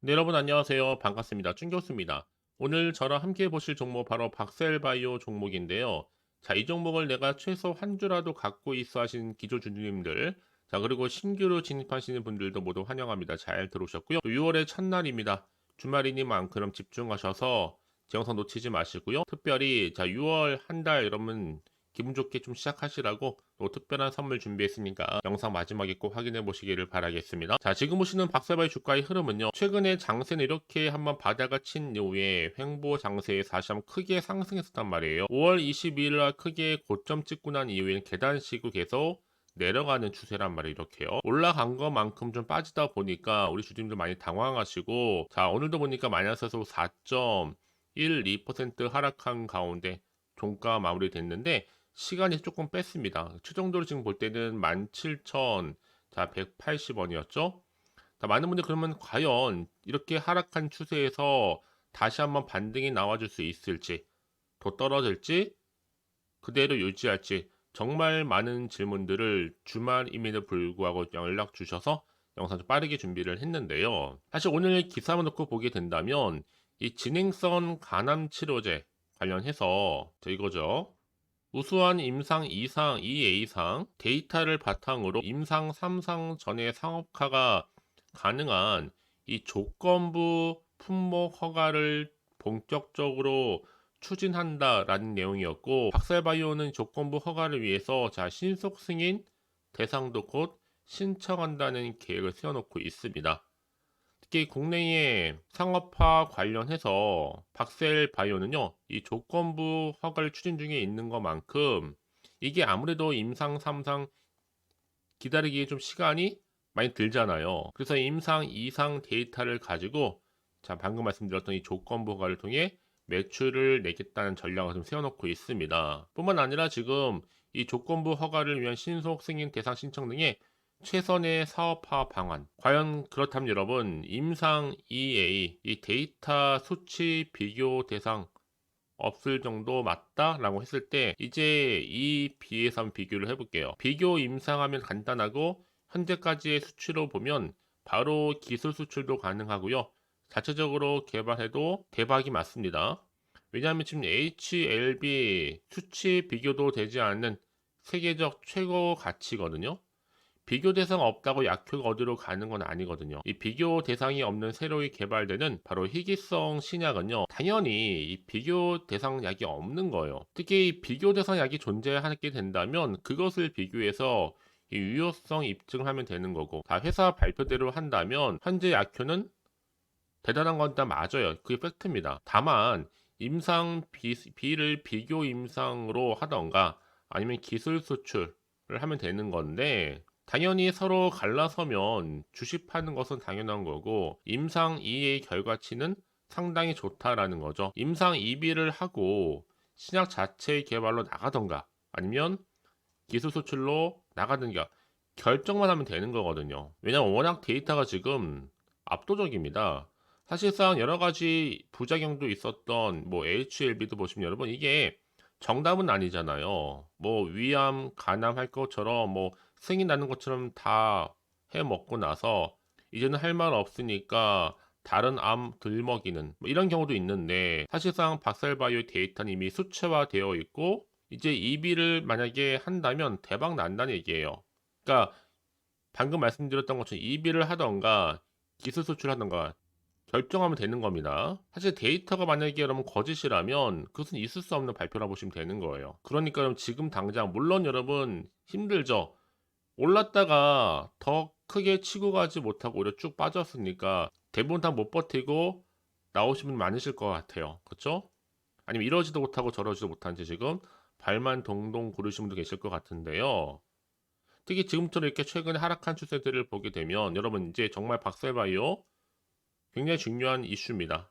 네, 여러분 안녕하세요. 반갑습니다. 춘교수입니다. 오늘 저랑 함께 보실 종목 바로 박셀바이오 종목인데요. 자, 이 종목을 내가 최소 한 주라도 갖고 있어 하신 기조주주님들, 자, 그리고 신규로 진입하시는 분들도 모두 환영합니다. 잘 들어오셨고요. 6월의 첫날입니다. 주말이니만큼 집중하셔서 제 영상 놓치지 마시고요. 특별히 자, 6월 한 달 여러분 기분 좋게 좀 시작하시라고 또 특별한 선물 준비했으니까 영상 마지막에 꼭 확인해 보시기를 바라겠습니다. 자, 지금 보시는 박사바의 주가의 흐름은요. 최근에 장세는 이렇게 한번 바닥을 친 이후에 횡보 장세에 다시 한번 크게 상승했었단 말이에요. 5월 22일 날 크게 고점 찍고 난 이후에는 계단식으로 계속 내려가는 추세란 말이에요. 이렇게요. 올라간 것만큼 좀 빠지다 보니까 우리 주주님들 많이 당황하시고, 자, 오늘도 보니까 마이너스로 4.12% 하락한 가운데 종가 마무리됐는데 시간이 조금 뺐습니다. 최종적으로 지금 볼 때는 17,180원이었죠. 많은 분들이 그러면 과연 이렇게 하락한 추세에서 다시 한번 반등이 나와줄 수 있을지, 더 떨어질지, 그대로 유지할지, 정말 많은 질문들을 주말임에도 불구하고 연락 주셔서 영상 좀 빠르게 준비를 했는데요. 사실 오늘 기사만 놓고 보게 된다면 이 진행성 간암 치료제 관련해서 이거죠. 우수한 임상 2상, 2A상 데이터를 바탕으로 임상 3상 전에 상업화가 가능한 이 조건부 품목 허가를 본격적으로 추진한다라는 내용이었고, 박살바이오는 조건부 허가를 위해서 자 신속 승인 대상도 곧 신청한다는 계획을 세워놓고 있습니다. 특히 국내의 상업화 관련해서 박셀바이오는요, 이 조건부 허가를 추진 중에 있는 것만큼 이게 아무래도 임상 3상 기다리기에 좀 시간이 많이 들잖아요. 그래서 임상 2상 데이터를 가지고 자 방금 말씀드렸던 이 조건부 허가를 통해 매출을 내겠다는 전략을 좀 세워놓고 있습니다. 뿐만 아니라 지금 이 조건부 허가를 위한 신속 승인 대상 신청 등의 최선의 사업화 방안. 과연 그렇다면 여러분, 임상 EA, 이 데이터 수치 비교 대상 없을 정도 맞다라고 했을 때 이제 이 비해서 한번 비교를 해볼게요. 비교 임상하면 간단하고 현재까지의 수치로 보면 바로 기술 수출도 가능하고요. 자체적으로 개발해도 대박이 맞습니다. 왜냐하면 지금 HLB 수치 비교도 되지 않는 세계적 최고 가치거든요. 비교 대상 없다고 약효가 어디로 가는 건 아니거든요. 이 비교 대상이 없는 새로이 개발되는 바로 희귀성 신약은요, 당연히 이 비교 대상 약이 없는 거예요. 특히 이 비교 대상 약이 존재하게 된다면 그것을 비교해서 이 유효성 입증을 하면 되는 거고, 다 회사 발표대로 한다면 현재 약효는 대단한 건 다 맞아요. 그게 팩트입니다. 다만 임상 B를 비교 임상으로 하던가 아니면 기술 수출을 하면 되는 건데, 당연히 서로 갈라서면 주식하는 것은 당연한 거고 임상 2의 결과치는 상당히 좋다라는 거죠. 임상 2비를 하고 신약 자체 개발로 나가던가 아니면 기술 수출로 나가든가 결정만 하면 되는 거거든요. 왜냐면 워낙 데이터가 지금 압도적입니다. 사실상 여러 가지 부작용도 있었던 뭐 HLB도 보시면 여러분 이게 정답은 아니잖아요. 뭐 위암, 간암 할 것처럼 뭐 승인 나는 것처럼 다 해 먹고 나서 이제는 할 말 없으니까 다른 암 들먹이는 뭐 이런 경우도 있는데, 사실상 박살바이오 데이터는 이미 수치화되어 있고 이제 EB를 만약에 한다면 대박 난다는 얘기예요. 그러니까 방금 말씀드렸던 것처럼 EB를 하던가 기술 수출하던가 결정하면 되는 겁니다. 사실 데이터가 만약에 여러분 거짓이라면 그것은 있을 수 없는 발표라 보시면 되는 거예요. 그러니까 여러분 지금 당장 물론 여러분 힘들죠. 올랐다가 더 크게 치고 가지 못하고 오히려 쭉 빠졌으니까 대부분 다 못 버티고 나오신 분 많으실 것 같아요. 그렇죠? 아니면 이러지도 못하고 저러지도 못한 채 지금 발만 동동 구르신 분도 계실 것 같은데요. 특히 지금처럼 이렇게 최근에 하락한 추세들을 보게 되면 여러분 이제 정말 박살바이오 굉장히 중요한 이슈입니다.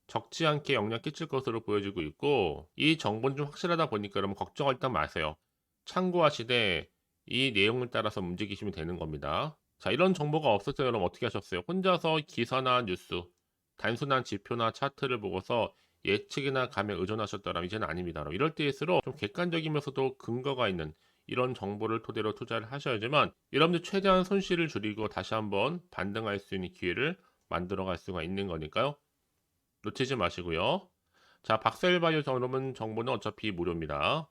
적지 않게 영향 끼칠 것으로 보여지고 있고 이 정보는 좀 확실하다 보니까 여러분 걱정할 땐 마세요. 참고하시되 이 내용을 따라서 움직이시면 되는 겁니다. 자, 이런 정보가 없을 때 여러분 어떻게 하셨어요? 혼자서 기사나 뉴스, 단순한 지표나 차트를 보고서 예측이나 감에 의존하셨다면 이제는 아닙니다. 이럴 때일수록 좀 객관적이면서도 근거가 있는 이런 정보를 토대로 투자를 하셔야지만 여러분들 최대한 손실을 줄이고 다시 한번 반등할 수 있는 기회를 만들어 갈 수가 있는 거니까요. 놓치지 마시고요. 자, 박셀바이오 여러분 정보는 어차피 무료입니다.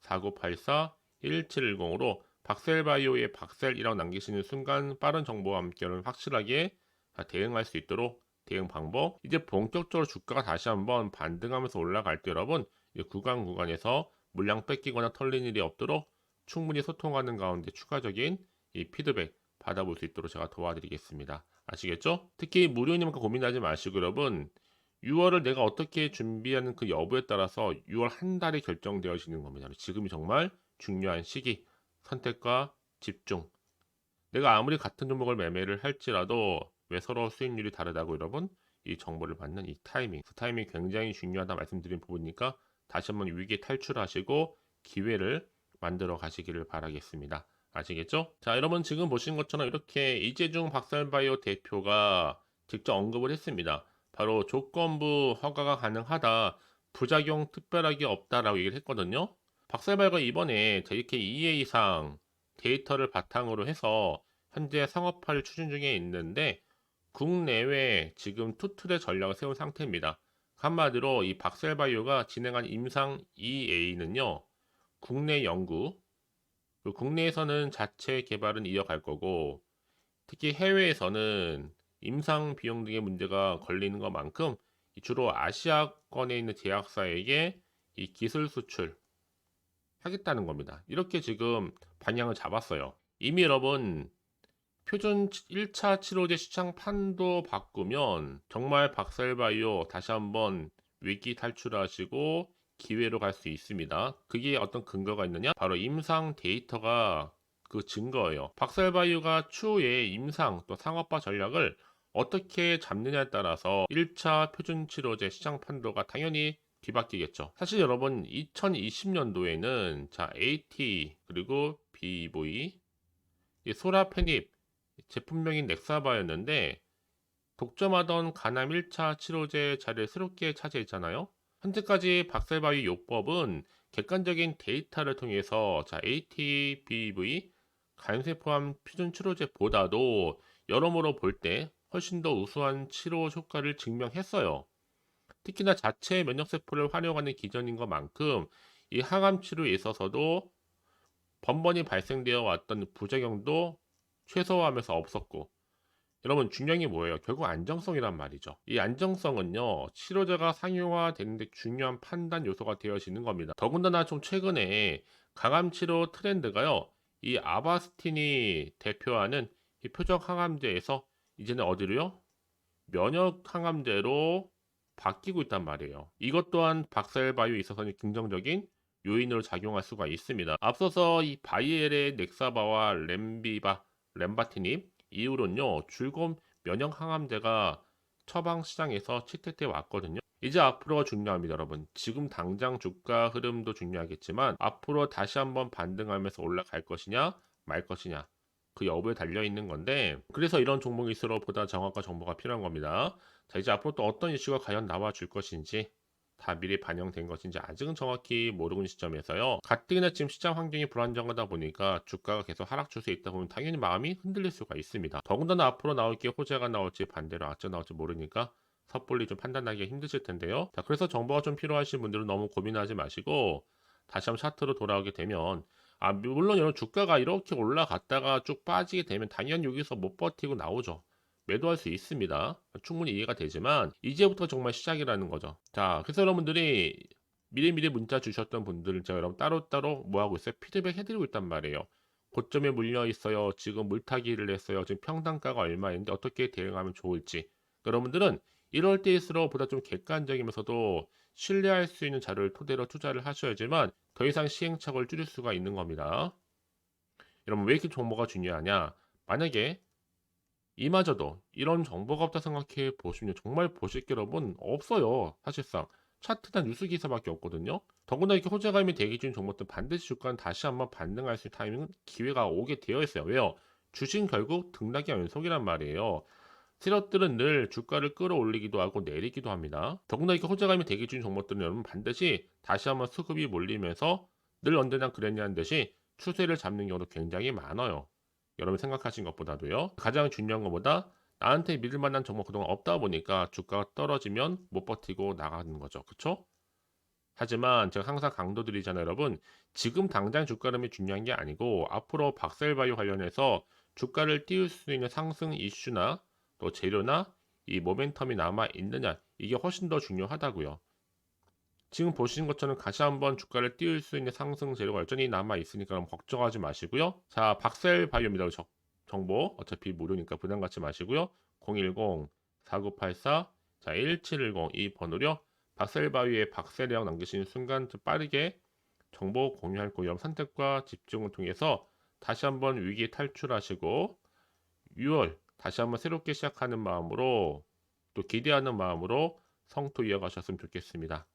010-4984-1710으로 박셀바이오의 박셀이라고 남기시는 순간 빠른 정보와 함께 확실하게 대응할 수 있도록 대응 방법. 이제 본격적으로 주가가 다시 한번 반등하면서 올라갈 때 여러분 구간에서 물량 뺏기거나 털린 일이 없도록 충분히 소통하는 가운데 추가적인 이 피드백 받아볼 수 있도록 제가 도와드리겠습니다. 아시겠죠? 특히 무료니까 고민하지 마시고 여러분 6월을 내가 어떻게 준비하는 그 여부에 따라서 6월 한 달이 결정되어지는 겁니다. 지금이 정말 중요한 시기, 선택과 집중. 내가 아무리 같은 종목을 매매를 할지라도 왜 서로 수익률이 다르다고 여러분? 이 정보를 받는 이 타이밍. 그 타이밍이 굉장히 중요하다 말씀드린 부분이니까 다시 한번 위기에 탈출하시고 기회를 만들어 가시기를 바라겠습니다. 아시겠죠? 자, 여러분 지금 보신 것처럼 이렇게 이재중 박살바이오 대표가 직접 언급을 했습니다. 바로 조건부 허가가 가능하다. 부작용 특별하게 없다라고 얘기를 했거든요. 박살바이오가 이번에 JK2A 이상 데이터를 바탕으로 해서 현재 상업화를 추진 중에 있는데 국내외 지금 투트의 전략을 세운 상태입니다. 한마디로 이 박셀바이오가 진행한 임상 EA는요. 국내 연구, 국내에서는 자체 개발은 이어갈 거고 특히 해외에서는 임상 비용 등의 문제가 걸리는 것만큼 주로 아시아권에 있는 제약사에게 이 기술 수출 하겠다는 겁니다. 이렇게 지금 방향을 잡았어요. 이미 여러분 표준 1차 치료제 시장 판도 바꾸면 정말 박살바이오 다시 한번 위기 탈출하시고 기회로 갈 수 있습니다. 그게 어떤 근거가 있느냐? 바로 임상 데이터가 그 증거예요. 박살바이오가 추후에 임상 또 상업화 전략을 어떻게 잡느냐에 따라서 1차 표준 치료제 시장 판도가 당연히 뒤바뀌겠죠. 사실 여러분 2020년도에는 자 AT 그리고 BV 소라페닙 제품명인 넥사바였는데 독점하던 가남 1차 치료제 자리를 새롭게 차지했잖아요. 현재까지 박셀바이 요법은 객관적인 데이터를 통해서 자 ATBV 간세 포함 표준 치료제보다도 여러모로 볼 때 훨씬 더 우수한 치료 효과를 증명했어요. 특히나 자체 면역세포를 활용하는 기전인 것만큼 이 항암 치료에 있어서도 번번이 발생되어 왔던 부작용도 최소화하면서 없었고 여러분 중요한 게 뭐예요? 결국 안정성이란 말이죠. 이 안정성은요 치료제가 상용화되는데 중요한 판단 요소가 되어지는 겁니다. 더군다나 좀 최근에 강암 치료 트렌드가요 이 아바스틴이 대표하는 이 표적 항암제에서 이제는 어디로요? 면역 항암제로 바뀌고 있단 말이에요. 이것 또한 박셀바이오에 있어서는 긍정적인 요인으로 작용할 수가 있습니다. 앞서서 이 바이엘의 넥사바와 렘바티닙 이후로는요 줄곧 면역 항암제가 처방 시장에서 채택돼 왔거든요. 이제 앞으로가 중요합니다, 여러분. 지금 당장 주가 흐름도 중요하겠지만 앞으로 다시 한번 반등하면서 올라갈 것이냐 말 것이냐 그 여부에 달려 있는 건데 그래서 이런 종목일수록 보다 정확한 정보가 필요한 겁니다. 자 이제 앞으로 또 어떤 이슈가 과연 나와 줄 것인지 다 미리 반영된 것인지 아직은 정확히 모르는 시점에서요. 가뜩이나 지금 시장 환경이 불안정하다 보니까 주가가 계속 하락 추세에 있다 보면 당연히 마음이 흔들릴 수가 있습니다. 더군다나 앞으로 나올 게 호재가 나올지 반대로 악재 나올지 모르니까 섣불리 좀 판단하기가 힘드실 텐데요. 자 그래서 정보가 좀 필요하신 분들은 너무 고민하지 마시고 다시 한번 차트로 돌아오게 되면 물론 여러분 주가가 이렇게 올라갔다가 쭉 빠지게 되면 당연히 여기서 못 버티고 나오죠. 매도할 수 있습니다. 충분히 이해가 되지만 이제부터 정말 시작이라는 거죠. 자, 그래서 여러분들이 미리미리 문자 주셨던 분들을 제가 여러분 따로따로 뭐 하고 있어요? 피드백 해드리고 있단 말이에요. 고점에 물려 있어요. 지금 물타기를 했어요. 지금 평단가가 얼마인데 어떻게 대응하면 좋을지. 여러분들은 이럴 때일수록 보다 좀 객관적이면서도 신뢰할 수 있는 자료를 토대로 투자를 하셔야지만 더 이상 시행착오를 줄일 수가 있는 겁니다. 여러분 왜 이렇게 정보가 중요하냐? 만약에 이마저도 이런 정보가 없다 생각해 보시면 정말 보실 게 여러분 없어요. 사실상 차트나 뉴스 기사밖에 없거든요. 더구나 이렇게 호재감이 대기 중인 종목들 반드시 주가는 다시 한번 반등할 수 있는 타이밍은 기회가 오게 되어 있어요. 왜요? 주식 결국 등락의 연속이란 말이에요. 세력들은 늘 주가를 끌어올리기도 하고 내리기도 합니다. 더구나 이렇게 호재감이 대기 중인 종목들은 여러분 반드시 다시 한번 수급이 몰리면서 늘 언제나 그랬냐는 듯이 추세를 잡는 경우도 굉장히 많아요. 여러분 생각하신 것보다도요. 가장 중요한 것보다 나한테 믿을 만한 정보가 그동안 없다 보니까 주가가 떨어지면 못 버티고 나가는 거죠. 그쵸? 하지만 제가 항상 강조드리잖아요, 여러분. 지금 당장 주가 흐름이 중요한 게 아니고 앞으로 박셀바이오 관련해서 주가를 띄울 수 있는 상승 이슈나 또 재료나 이 모멘텀이 남아 있느냐, 이게 훨씬 더 중요하다고요. 지금 보시는 것처럼 다시 한번 주가를 띄울 수 있는 상승 재료가 여전히 남아 있으니까 그럼 걱정하지 마시고요. 자, 박셀바이오입니다. 정보 어차피 무료니까 부담 갖지 마시고요. 010-4984 자, 1710 이 번호요. 박셀바이오의 박셀이라고 남기시는 순간 좀 빠르게 정보 공유할 거예요. 선택과 집중을 통해서 다시 한번 위기 탈출하시고 6월 다시 한번 새롭게 시작하는 마음으로 또 기대하는 마음으로 성토 이어가셨으면 좋겠습니다.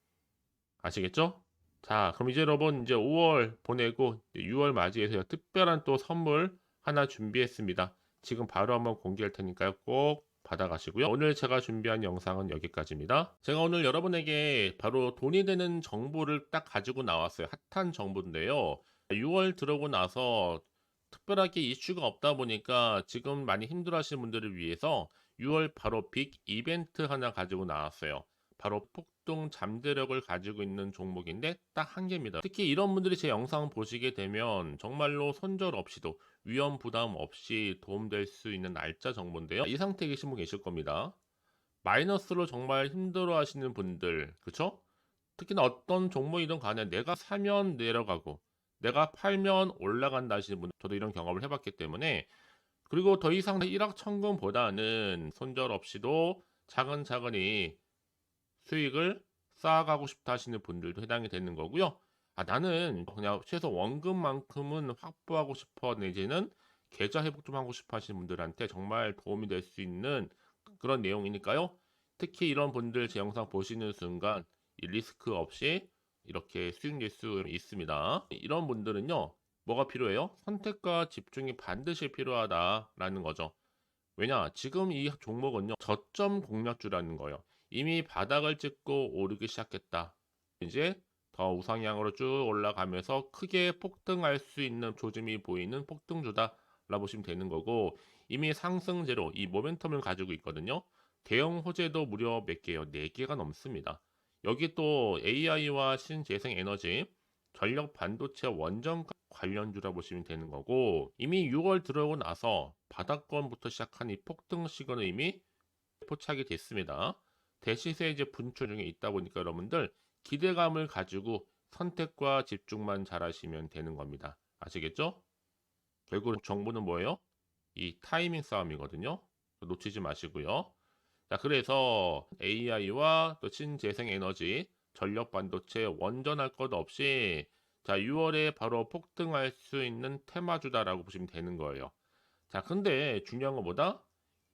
아시겠죠? 자, 그럼 이제 여러분 이제 5월 보내고 6월 맞이해서 특별한 또 선물 하나 준비했습니다. 지금 바로 한번 공개할 테니까요. 꼭 받아가시고요. 오늘 제가 준비한 영상은 여기까지입니다. 제가 오늘 여러분에게 바로 돈이 되는 정보를 딱 가지고 나왔어요. 핫한 정보인데요. 6월 들어오고 나서 특별하게 이슈가 없다 보니까 지금 많이 힘들어하시는 분들을 위해서 6월 바로 빅 이벤트 하나 가지고 나왔어요. 바로 폭등 잠재력을 가지고 있는 종목인데 딱 한 개입니다. 특히 이런 분들이 제 영상 보시게 되면 정말로 손절 없이도 위험 부담 없이 도움될 수 있는 날짜 정보인데요. 이 상태에 계신 분 계실 겁니다. 마이너스로 정말 힘들어 하시는 분들, 그쵸? 특히나 어떤 종목이든 간에 내가 사면 내려가고 내가 팔면 올라간다 하시는 분, 저도 이런 경험을 해봤기 때문에, 그리고 더 이상 일확천금보다는 손절 없이도 차근차근히 수익을 쌓아가고 싶다 하시는 분들도 해당이 되는 거고요. 아, 나는 그냥 최소 원금만큼은 확보하고 싶어, 내지는 계좌 회복 좀 하고 싶어 하시는 분들한테 정말 도움이 될 수 있는 그런 내용이니까요. 특히 이런 분들 제 영상 보시는 순간 이 리스크 없이 이렇게 수익 낼 수 있습니다. 이런 분들은요, 뭐가 필요해요? 선택과 집중이 반드시 필요하다라는 거죠. 왜냐? 지금 이 종목은요, 저점 공략주라는 거예요. 이미 바닥을 찍고 오르기 시작했다. 이제 더 우상향으로 쭉 올라가면서 크게 폭등할 수 있는 조짐이 보이는 폭등주다 라고 보시면 되는 거고, 이미 상승제로 이 모멘텀을 가지고 있거든요. 대형 호재도 무려 몇 개요? 4개가 넘습니다. 여기 또 AI와 신재생 에너지, 전력 반도체 원전 관련주라 보시면 되는 거고, 이미 6월 들어오고 나서 바닥권부터 시작한 이 폭등 시그널 이미 포착이 됐습니다. 대시세 이제 분출 중에 있다 보니까 여러분들 기대감을 가지고 선택과 집중만 잘하시면 되는 겁니다. 아시겠죠? 결국 정보는 뭐예요? 이 타이밍 싸움이거든요. 놓치지 마시고요. 자, 그래서 AI와 또 신재생 에너지, 전력 반도체 원전할 것 없이 자, 6월에 바로 폭등할 수 있는 테마주다라고 보시면 되는 거예요. 자, 근데 중요한 것보다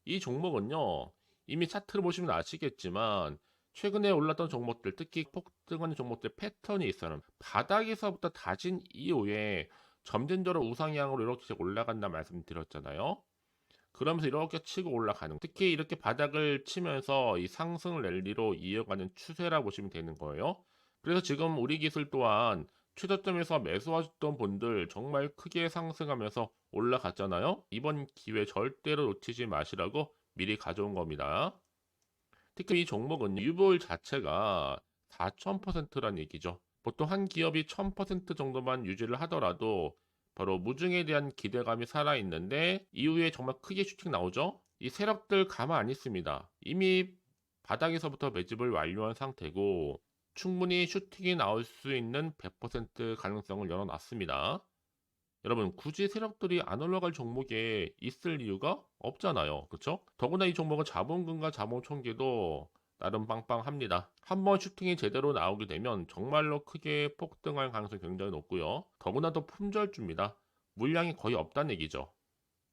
이 종목은요, 이미 차트를 보시면 아시겠지만 최근에 올랐던 종목들, 특히 폭등하는 종목들 패턴이 있어요. 바닥에서부터 다진 이후에 점진적으로 우상향으로 이렇게 올라간다 말씀드렸잖아요. 그러면서 이렇게 치고 올라가는, 특히 이렇게 바닥을 치면서 이 상승 랠리로 이어가는 추세라 보시면 되는 거예요. 그래서 지금 우리 기술 또한 최저점에서 매수하셨던 분들 정말 크게 상승하면서 올라갔잖아요. 이번 기회 절대로 놓치지 마시라고 미리 가져온 겁니다. 특히 이 종목은 유보율 자체가 4000%란 얘기죠. 보통 한 기업이 1000% 정도만 유지를 하더라도 바로 무중에 대한 기대감이 살아있는데 이후에 정말 크게 슈팅 나오죠. 이 세력들 가만 안 있습니다. 이미 바닥에서부터 매집을 완료한 상태고 충분히 슈팅이 나올 수 있는 100% 가능성을 열어놨습니다. 여러분, 굳이 세력들이 안 올라갈 종목에 있을 이유가 없잖아요. 그쵸? 더구나 이 종목은 자본금과 자본 총계도 나름 빵빵합니다. 한번 슈팅이 제대로 나오게 되면 정말로 크게 폭등할 가능성이 굉장히 높고요. 더구나 또 품절주입니다. 물량이 거의 없다는 얘기죠.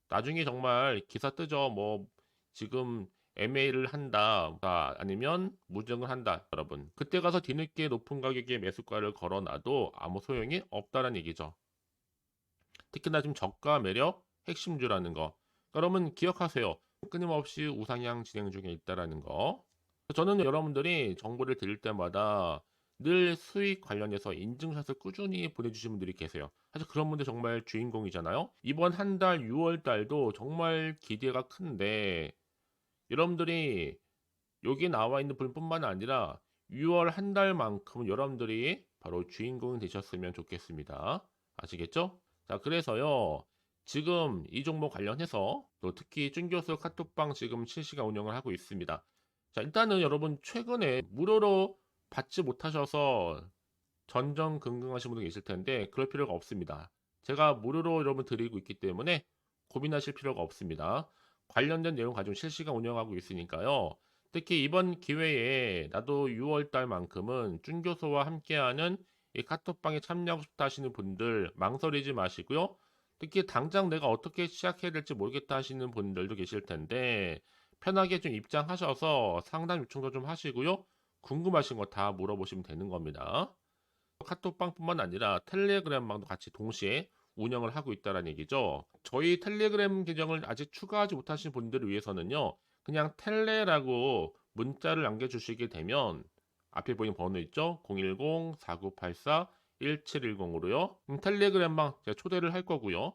나중에 정말 기사 뜨죠. 뭐 지금 MA를 한다, 아니면 무증을 한다, 여러분. 그때 가서 뒤늦게 높은 가격에 매수가를 걸어놔도 아무 소용이 없다는 얘기죠. 특히나 지금 저가 매력 핵심주라는 거. 여러분 기억하세요. 끊임없이 우상향 진행 중에 있다라는 거. 저는 여러분들이 정보를 드릴 때마다 늘 수익 관련해서 인증샷을 꾸준히 보내주신 분들이 계세요. 사실 그런 분들 정말 주인공이잖아요. 이번 한 달 6월 달도 정말 기대가 큰데 여러분들이 여기 나와 있는 분뿐만 아니라 6월 한 달만큼은 여러분들이 바로 주인공이 되셨으면 좋겠습니다. 아시겠죠? 자, 그래서요. 지금 이 종목 관련해서 또 특히 쭌교수 카톡방 지금 실시간 운영을 하고 있습니다. 자, 일단은 여러분 최근에 무료로 받지 못하셔서 전전긍긍하시는 분도 계실 텐데 그럴 필요가 없습니다. 제가 무료로 여러분 드리고 있기 때문에 고민하실 필요가 없습니다. 관련된 내용 가지고 실시간 운영하고 있으니까요. 특히 이번 기회에 나도 6월 달만큼은 쭌교수와 함께하는 이 카톡방에 참여하고 싶다 하시는 분들 망설이지 마시고요. 특히 당장 내가 어떻게 시작해야 될지 모르겠다 하시는 분들도 계실 텐데 편하게 좀 입장하셔서 상담 요청도 좀 하시고요. 궁금하신 거 다 물어보시면 되는 겁니다. 카톡방뿐만 아니라 텔레그램방도 같이 동시에 운영을 하고 있다는 얘기죠. 저희 텔레그램 계정을 아직 추가하지 못하신 분들을 위해서는요. 그냥 텔레라고 문자를 남겨주시게 되면 앞에 보이는 번호 있죠? 010-4984-1710으로요. 텔레그램방 제가 초대를 할 거고요.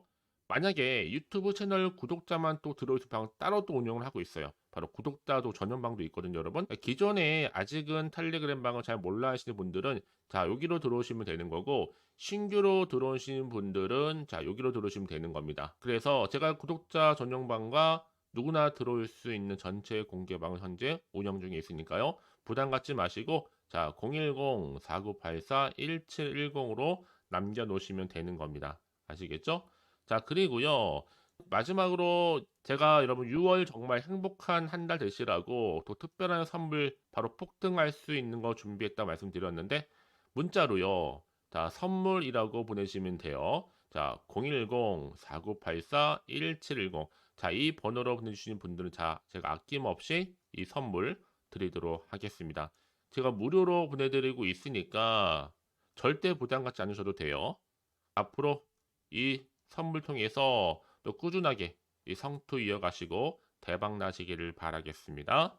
만약에 유튜브 채널 구독자만 또 들어오실 방 따로 또 운영을 하고 있어요. 바로 구독자도 전용방도 있거든요, 여러분. 기존에 아직은 텔레그램 방을 잘 몰라 하시는 분들은 자, 여기로 들어오시면 되는 거고 신규로 들어오시는 분들은 자, 여기로 들어오시면 되는 겁니다. 그래서 제가 구독자 전용방과 누구나 들어올 수 있는 전체 공개방을 현재 운영 중에 있으니까요. 부담 갖지 마시고 자, 010-4984-1710으로 남겨놓으시면 되는 겁니다. 아시겠죠? 자, 그리고요. 마지막으로 제가 여러분 6월 정말 행복한 한 달 되시라고 또 특별한 선물 바로 폭등할 수 있는 거 준비했다 말씀드렸는데 문자로요. 자, 선물이라고 보내시면 돼요. 자, 010-4984-1710. 자, 이 번호로 보내주시는 분들은 자, 제가 아낌없이 이 선물 드리도록 하겠습니다. 제가 무료로 보내드리고 있으니까 절대 부담 갖지 않으셔도 돼요. 앞으로 이 선물 통해서 또 꾸준하게 이 성투 이어가시고 대박 나시기를 바라겠습니다.